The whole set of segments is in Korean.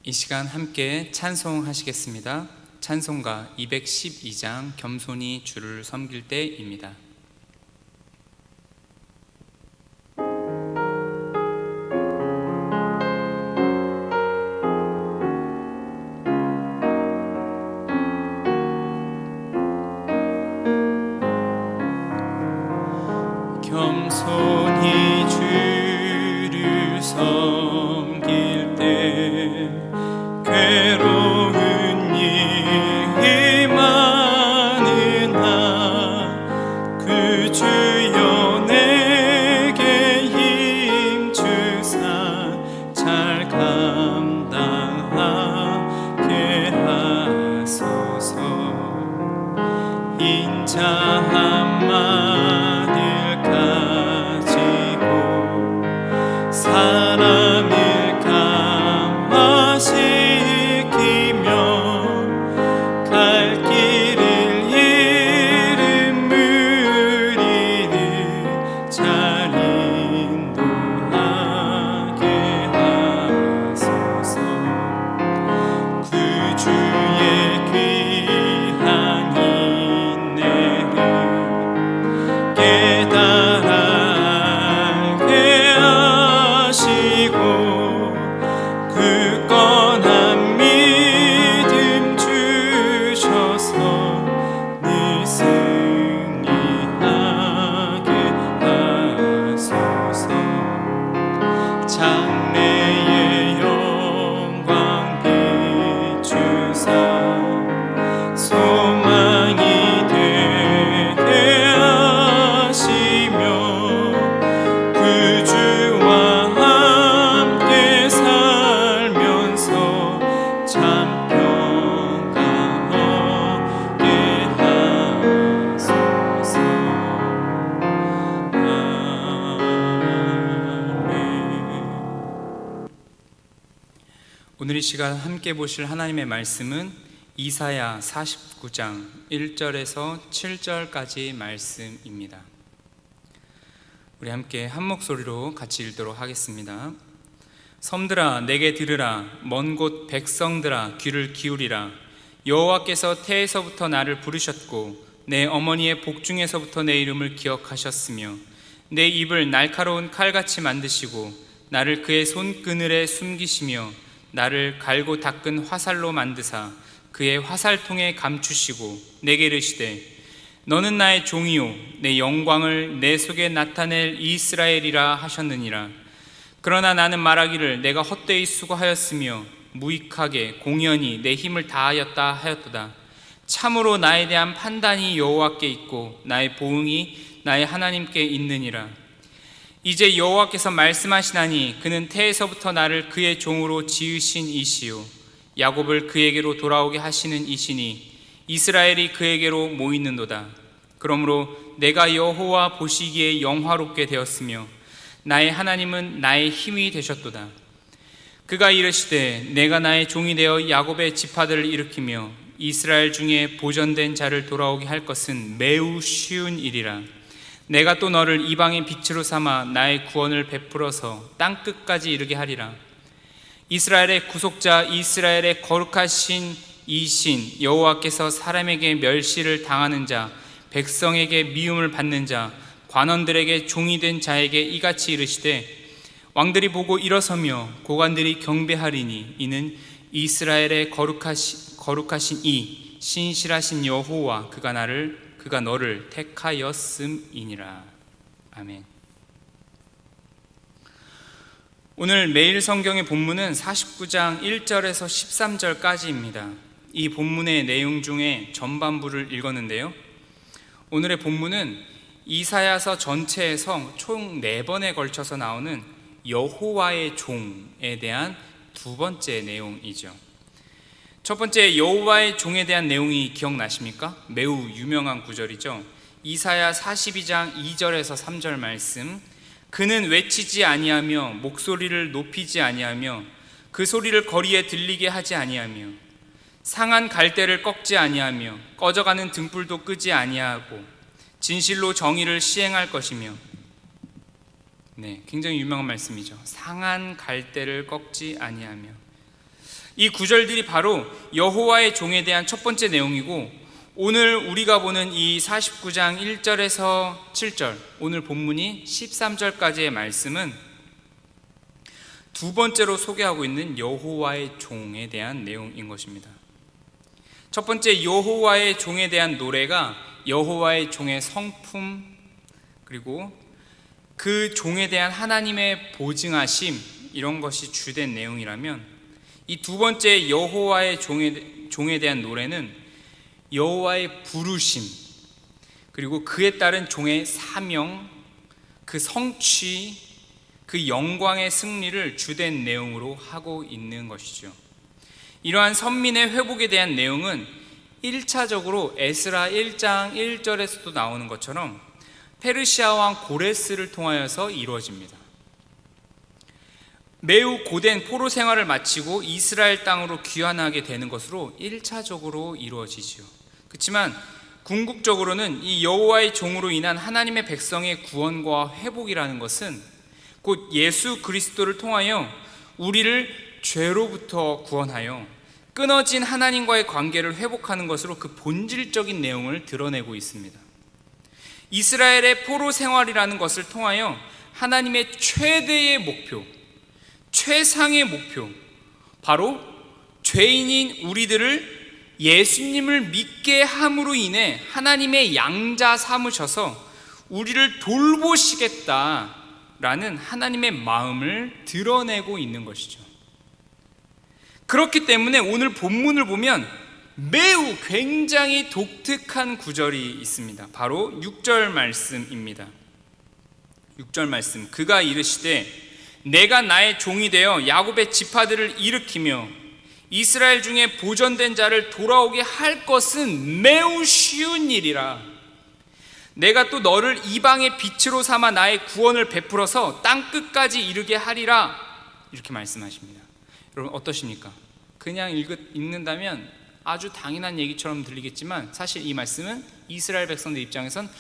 이 시간 함께 찬송하시겠습니다. 찬송가 212장 겸손히 주를 섬길 때입니다. 겸손히 주를 섬길 때 괴로운 일이 많으나 그 주여 내게 힘 주사 잘 감당하게 하소서. 인자 한마디를 가지고 사람을 감화시키며 갈 길을 잃은 무리를 잘 인도하게 하소서. 그 주의 귀한 인내를 깨달아 알게 하시고 굳건한 믿음 주셔서 늘 승리하게 하소서. 장래의 영광 비추사 소망이 되게 하시며 그 주와 함께 살면서 참 평강하게 하소서. 아멘. 오늘 이 시간 함께 보실 하나님의 말씀은 이사야 49장 1절에서 7절까지 말씀입니다. 우리 함께 한 목소리로 같이 읽도록 하겠습니다. 섬들아 내게 들으라. 먼 곳 백성들아 귀를 기울이라. 여호와께서 태에서부터 나를 부르셨고 내 어머니의 복중에서부터 내 이름을 기억하셨으며 내 입을 날카로운 칼같이 만드시고 나를 그의 손그늘에 숨기시며 나를 갈고 닦은 화살로 만드사 그의 화살통에 감추시고 내게 이르시되 너는 나의 종이요 내 영광을 내 속에 나타낼 이스라엘이라 하셨느니라. 그러나 나는 말하기를 내가 헛되이 수고하였으며 무익하게 공연히 내 힘을 다하였다 하였도다. 참으로 나에 대한 판단이 여호와께 있고 나의 보응이 나의 하나님께 있느니라. 이제 여호와께서 말씀하시나니 그는 태에서부터 나를 그의 종으로 지으신 이시요 야곱을 그에게로 돌아오게 하시는 이시니 이스라엘이 그에게로 모이는도다. 그러므로 내가 여호와 보시기에 영화롭게 되었으며 나의 하나님은 나의 힘이 되셨도다. 그가 이르시되 내가 나의 종이 되어 야곱의 지파들을 일으키며 이스라엘 중에 보전된 자를 돌아오게 할 것은 매우 쉬운 일이라. 내가 또 너를 이방의 빛으로 삼아 나의 구원을 베풀어서 땅끝까지 이르게 하리라. 이스라엘의 구속자 이스라엘의 거룩하신 이신 여호와께서 사람에게 멸시를 당하는 자 백성에게 미움을 받는 자 관원들에게 종이 된 자에게 이같이 이르시되 왕들이 보고 일어서며 고관들이 경배하리니 이는 이스라엘의 거룩하신 이 신실하신 여호와 그가 너를 택하였음이니라. 아멘. 오늘 매일 성경의 본문은 49장 1절에서 13절까지입니다. 이 본문의 내용 중에 전반부를 읽었는데요. 오늘의 본문은 이사야서 전체에서 총 4번에 걸쳐서 나오는 여호와의 종에 대한 두 번째 내용이죠. 첫 번째 여호와의 종에 대한 내용이 기억나십니까? 매우 유명한 구절이죠. 이사야 42장 2절에서 3절 말씀. 그는 외치지 아니하며 목소리를 높이지 아니하며 그 소리를 거리에 들리게 하지 아니하며 상한 갈대를 꺾지 아니하며 꺼져가는 등불도 끄지 아니하고 진실로 정의를 시행할 것이며. 굉장히 유명한 말씀이죠. 상한 갈대를 꺾지 아니하며. 이 구절들이 바로 여호와의 종에 대한 첫 번째 내용이고, 오늘 우리가 보는 이 49장 1절에서 7절, 오늘 본문이 13절까지의 말씀은 두 번째로 소개하고 있는 여호와의 종에 대한 내용인 것입니다. 첫 번째 여호와의 종에 대한 노래가 여호와의 종의 성품, 그리고 그 종에 대한 하나님의 보증하심, 이런 것이 주된 내용이라면, 이 두 번째 여호와의 종에 대한 노래는 여호와의 부르심, 그리고 그에 따른 종의 사명, 그 성취, 그 영광의 승리를 주된 내용으로 하고 있는 것이죠. 이러한 선민의 회복에 대한 내용은 1차적으로 에스라 1장 1절에서도 나오는 것처럼 페르시아 왕 고레스를 통하여서 이루어집니다. 매우 고된 포로 생활을 마치고 이스라엘 땅으로 귀환하게 되는 것으로 1차적으로 이루어지지요. 그렇지만 궁극적으로는 이 여호와의 종으로 인한 하나님의 백성의 구원과 회복이라는 것은 곧 예수 그리스도를 통하여 우리를 죄로부터 구원하여 끊어진 하나님과의 관계를 회복하는 것으로 그 본질적인 내용을 드러내고 있습니다. 이스라엘의 포로 생활이라는 것을 통하여 하나님의 최대의 목표, 최상의 목표, 바로 죄인인 우리들을 예수님을 믿게 함으로 인해 하나님의 양자 삼으셔서 우리를 돌보시겠다라는 하나님의 마음을 드러내고 있는 것이죠. 그렇기 때문에 오늘 본문을 보면 매우 굉장히 독특한 구절이 있습니다. 바로 6절 말씀입니다. 6절 말씀, 그가 이르시되 내가 나의 종이 되어 야곱의 지파들을 일으키며 이스라엘 중에 보존된 자를 돌아오게 할 것은 매우 쉬운 일이라. 내가 또 너를 이방의 빛으로 삼아 나의 구원을 베풀어서 땅끝까지 이르게 하리라. 이렇게 말씀하십니다. 여러분 어떠십니까? 그냥 읽는다면 아주 당연한 얘기처럼 들리겠지만 사실 이 말씀은 이스라엘 백성들 입장에선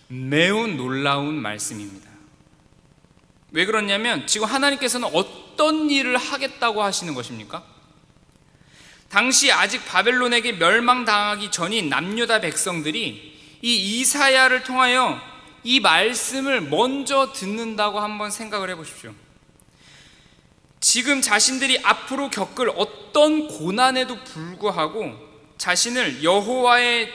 매우 놀라운 말씀입니다. 왜 그러냐면 지금 하나님께서는 어떤 일을 하겠다고 하시는 것입니까? 당시 아직 바벨론에게 멸망당하기 전인 남유다 백성들이 이 이사야를 통하여 이 말씀을 먼저 듣는다고 한번 생각을 해보십시오. 지금 자신들이 앞으로 겪을 어떤 고난에도 불구하고 자신을 여호와의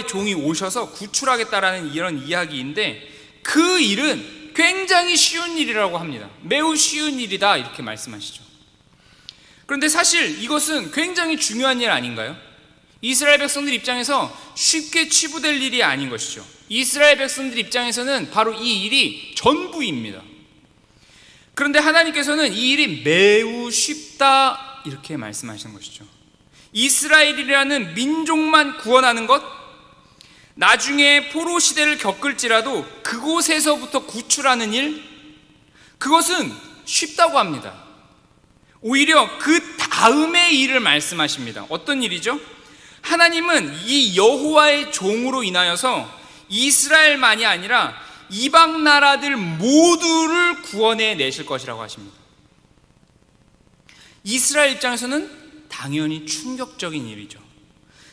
종이 오셔서 구출하겠다라는 이런 이야기인데, 그 일은 굉장히 쉬운 일이라고 합니다. 매우 쉬운 일이다 이렇게 말씀하시죠. 그런데 사실 이것은 굉장히 중요한 일 아닌가요? 이스라엘 백성들 입장에서 쉽게 치부될 일이 아닌 것이죠. 이스라엘 백성들 입장에서는 바로 이 일이 전부입니다. 그런데 하나님께서는 이 일이 매우 쉽다 이렇게 말씀하시는 것이죠. 이스라엘이라는 민족만 구원하는 것, 나중에 포로 시대를 겪을지라도 그곳에서부터 구출하는 일, 그것은 쉽다고 합니다. 오히려 그 다음의 일을 말씀하십니다. 어떤 일이죠? 하나님은 이 여호와의 종으로 인하여서 이스라엘만이 아니라 이방 나라들 모두를 구원해 내실 것이라고 하십니다. 이스라엘 입장에서는 당연히 충격적인 일이죠.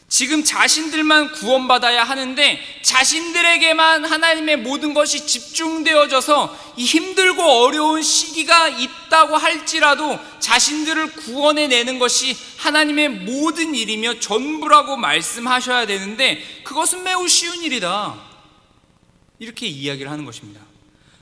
지금 자신들만 구원받아야 하는데 자신들에게만 하나님의 모든 것이 집중되어져서 이 힘들고 어려운 시기가 있다고 할지라도 자신들을 구원해내는 것이 하나님의 모든 일이며 전부라고 말씀하셔야 되는데 그것은 매우 쉬운 일이다 이렇게 이야기를 하는 것입니다.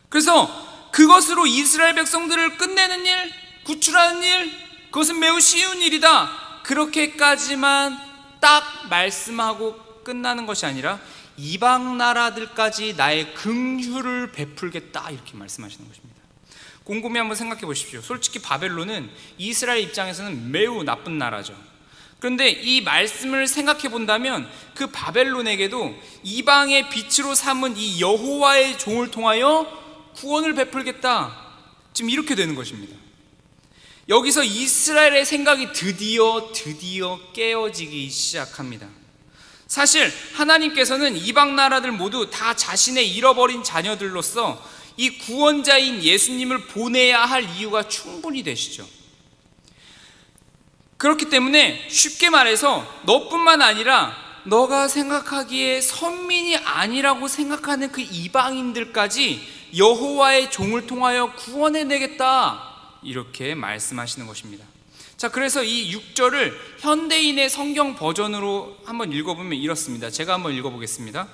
그래서 그것으로 이스라엘 백성들을 끝내는 일, 구출하는 일, 그것은 매우 쉬운 일이다 그렇게까지만 딱 말씀하고 끝나는 것이 아니라 이방 나라들까지 나의 긍휼을 베풀겠다 이렇게 말씀하시는 것입니다. 곰곰이 한번 생각해 보십시오. 솔직히 바벨론은 이스라엘 입장에서는 매우 나쁜 나라죠. 그런데 이 말씀을 생각해 본다면 그 바벨론에게도 이방의 빛으로 삼은 이 여호와의 종을 통하여 구원을 베풀겠다 지금 이렇게 되는 것입니다. 여기서 이스라엘의 생각이 드디어 깨어지기 시작합니다. 사실 하나님께서는 이방 나라들 모두 다 자신의 잃어버린 자녀들로서 이 구원자인 예수님을 보내야 할 이유가 충분히 되시죠. 그렇기 때문에 쉽게 말해서 너뿐만 아니라 너가 생각하기에 선민이 아니라고 생각하는 그 이방인들까지 여호와의 종을 통하여 구원해내겠다, 이렇게 말씀하시는 것입니다. 자, 그래서 이 6절을 현대인의 성경 버전으로 한번 읽어보면 이렇습니다. 제가 한번 읽어보겠습니다.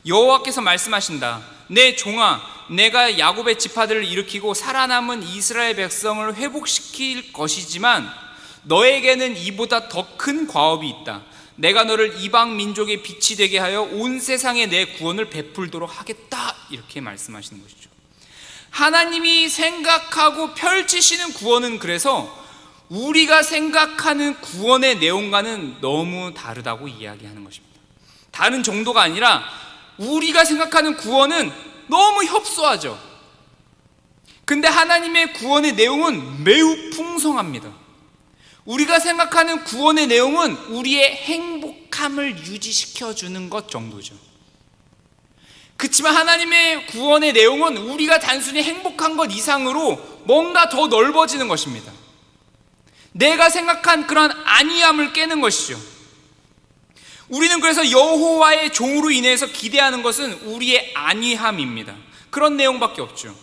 여호와께서 말씀하신다. 내 종아, 내가 야곱의 지파들을 일으키고 살아남은 이스라엘 백성을 회복시킬 것이지만 너에게는 이보다 더 큰 과업이 있다. 내가 너를 이방 민족의 빛이 되게 하여 온 세상에 내 구원을 베풀도록 하겠다, 이렇게 말씀하시는 것이죠. 하나님이 생각하고 펼치시는 구원은 그래서 우리가 생각하는 구원의 내용과는 너무 다르다고 이야기하는 것입니다. 다른 정도가 아니라 우리가 생각하는 구원은 너무 협소하죠. 근데 하나님의 구원의 내용은 매우 풍성합니다. 우리가 생각하는 구원의 내용은 우리의 행복함을 유지시켜주는 것 정도죠. 그렇지만 하나님의 구원의 내용은 우리가 단순히 행복한 것 이상으로 뭔가 더 넓어지는 것입니다. 내가 생각한 그런 안위함을 깨는 것이죠. 우리는 그래서 여호와의 종으로 인해서 기대하는 것은 우리의 안위함입니다. 그런 내용밖에 없죠.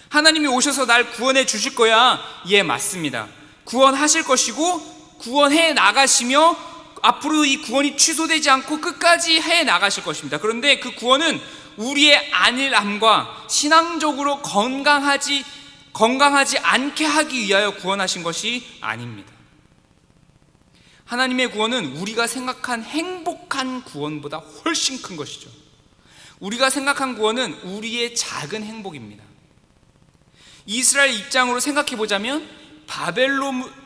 하나님이 오셔서 날 구원해 주실 거야. 예, 맞습니다. 구원하실 것이고 구원해 나가시며 앞으로 이 구원이 취소되지 않고 끝까지 해 나가실 것입니다. 그런데 그 구원은 우리의 안일함과 신앙적으로 건강하지 않게 하기 위하여 구원하신 것이 아닙니다. 하나님의 구원은 우리가 생각한 행복한 구원보다 훨씬 큰 것이죠. 우리가 생각한 구원은 우리의 작은 행복입니다. 이스라엘 입장으로 생각해 보자면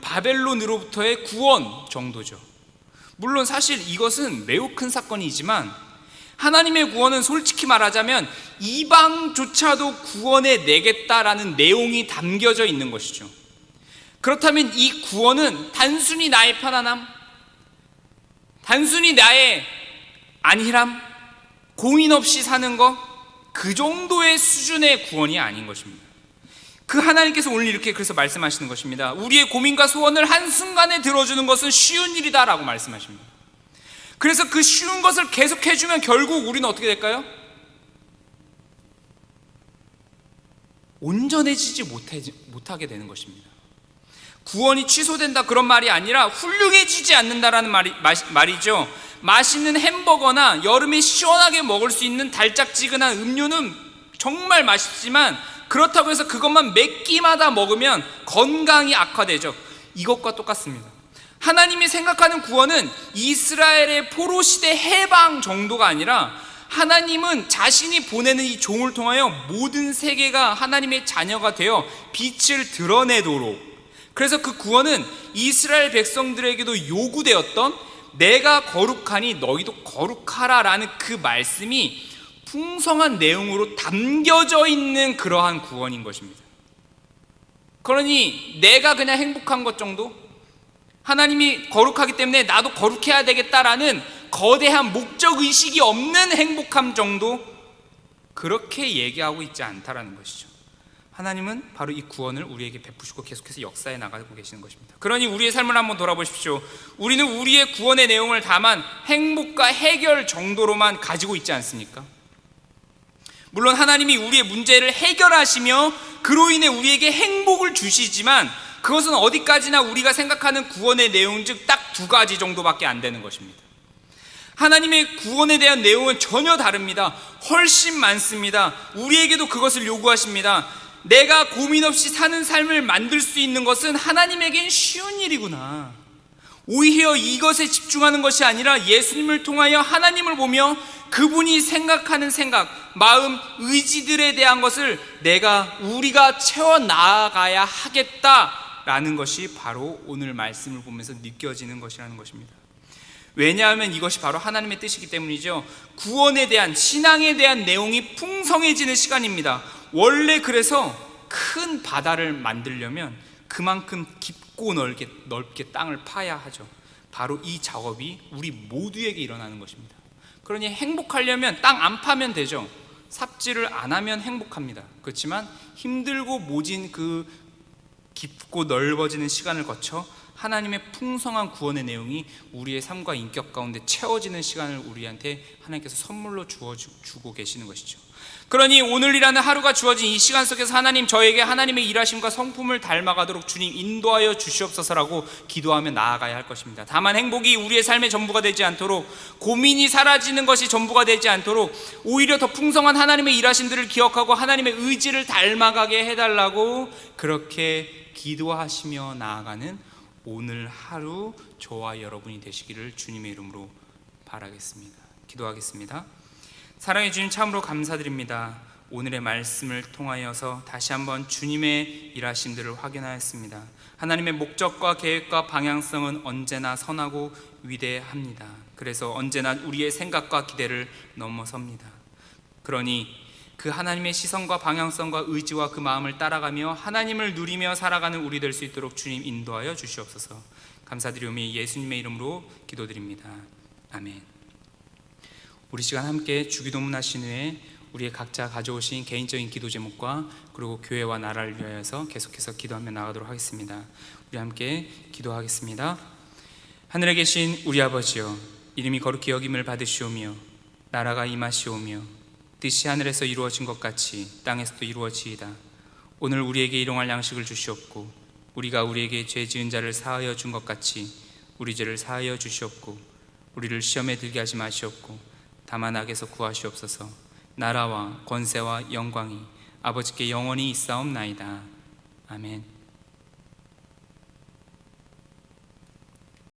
바벨론으로부터의 구원 정도죠. 물론 사실 이것은 매우 큰 사건이지만 하나님의 구원은 솔직히 말하자면 이방조차도 구원해 내겠다라는 내용이 담겨져 있는 것이죠. 그렇다면 이 구원은 단순히 나의 편안함, 단순히 나의 안일함, 고민 없이 사는 것, 그 정도의 수준의 구원이 아닌 것입니다. 그 하나님께서 오늘 이렇게 그래서 말씀하시는 것입니다. 우리의 고민과 소원을 한순간에 들어주는 것은 쉬운 일이다 라고 말씀하십니다. 그래서 그 쉬운 것을 계속 해주면 결국 우리는 어떻게 될까요? 온전해지지 못하게 되는 것입니다. 구원이 취소된다 그런 말이 아니라 훌륭해지지 않는다라는 말이죠. 맛있는 햄버거나 여름에 시원하게 먹을 수 있는 달짝지근한 음료는 정말 맛있지만 그렇다고 해서 그것만 몇 끼마다 먹으면 건강이 악화되죠. 이것과 똑같습니다. 하나님이 생각하는 구원은 이스라엘의 포로시대 해방 정도가 아니라 하나님은 자신이 보내는 이 종을 통하여 모든 세계가 하나님의 자녀가 되어 빛을 드러내도록, 그래서 그 구원은 이스라엘 백성들에게도 요구되었던 내가 거룩하니 너희도 거룩하라 라는 그 말씀이 풍성한 내용으로 담겨져 있는 그러한 구원인 것입니다. 그러니 내가 그냥 행복한 것 정도, 하나님이 거룩하기 때문에 나도 거룩해야 되겠다라는 거대한 목적의식이 없는 행복함 정도, 그렇게 얘기하고 있지 않다라는 것이죠. 하나님은 바로 이 구원을 우리에게 베푸시고 계속해서 역사해 나가고 계시는 것입니다. 그러니 우리의 삶을 한번 돌아보십시오. 우리는 우리의 구원의 내용을 다만 행복과 해결 정도로만 가지고 있지 않습니까? 물론 하나님이 우리의 문제를 해결하시며 그로 인해 우리에게 행복을 주시지만 그것은 어디까지나 우리가 생각하는 구원의 내용 즉 딱 두 가지 정도밖에 안 되는 것입니다. 하나님의 구원에 대한 내용은 전혀 다릅니다. 훨씬 많습니다. 우리에게도 그것을 요구하십니다. 내가 고민 없이 사는 삶을 만들 수 있는 것은 하나님에겐 쉬운 일이구나. 오히려 이것에 집중하는 것이 아니라 예수님을 통하여 하나님을 보며 그분이 생각하는 생각, 마음, 의지들에 대한 것을 우리가 채워나가야 하겠다라는 것이 바로 오늘 말씀을 보면서 느껴지는 것이라는 것입니다. 왜냐하면 이것이 바로 하나님의 뜻이기 때문이죠. 구원에 대한, 신앙에 대한 내용이 풍성해지는 시간입니다. 원래 그래서 큰 바다를 만들려면 그만큼 깊고 넓게 땅을 파야 하죠. 바로 이 작업이 우리 모두에게 일어나는 것입니다. 그러니 행복하려면 땅 안 파면 되죠. 삽질을 안 하면 행복합니다. 그렇지만 힘들고 모진 그 깊고 넓어지는 시간을 거쳐 하나님의 풍성한 구원의 내용이 우리의 삶과 인격 가운데 채워지는 시간을 우리한테 하나님께서 선물로 주고 계시는 것이죠. 그러니 오늘이라는 하루가 주어진 이 시간 속에서 하나님, 저에게 하나님의 일하심과 성품을 닮아가도록 주님 인도하여 주시옵소서라고 기도하며 나아가야 할 것입니다. 다만 행복이 우리의 삶의 전부가 되지 않도록, 고민이 사라지는 것이 전부가 되지 않도록 오히려 더 풍성한 하나님의 일하심들을 기억하고 하나님의 의지를 닮아가게 해달라고 그렇게 기도하시며 나아가는 오늘 하루 저와 여러분이 되시기를 주님의 이름으로 바라겠습니다. 기도하겠습니다. 사랑해 주님, 참으로 감사드립니다. 오늘의 말씀을 통하여서 다시 한번 주님의 일하심들을 확인하였습니다. 하나님의 목적과 계획과 방향성은 언제나 선하고 위대합니다. 그래서 언제나 우리의 생각과 기대를 넘어섭니다. 그러니 그 하나님의 시선과 방향성과 의지와 그 마음을 따라가며 하나님을 누리며 살아가는 우리 될 수 있도록 주님 인도하여 주시옵소서. 감사드리오며 예수님의 이름으로 기도드립니다. 아멘. 우리 시간 함께 주기도문 하신 후에 우리의 각자 가져오신 개인적인 기도 제목과 그리고 교회와 나라를 위하여서 계속해서 기도하며 나가도록 하겠습니다. 우리 함께 기도하겠습니다. 하늘에 계신 우리 아버지여, 이름이 거룩히 여김을 받으시오며 나라가 임하시오며 뜻이 하늘에서 이루어진 것 같이 땅에서도 이루어지이다. 오늘 우리에게 일용할 양식을 주시옵고 우리가 우리에게 죄 지은 자를 사하여 준 것 같이 우리 죄를 사하여 주시옵고 우리를 시험에 들게 하지 마시옵고 다만 악에서 구하시옵소서. 나라와 권세와 영광이 아버지께 영원히 있사옵나이다. 아멘.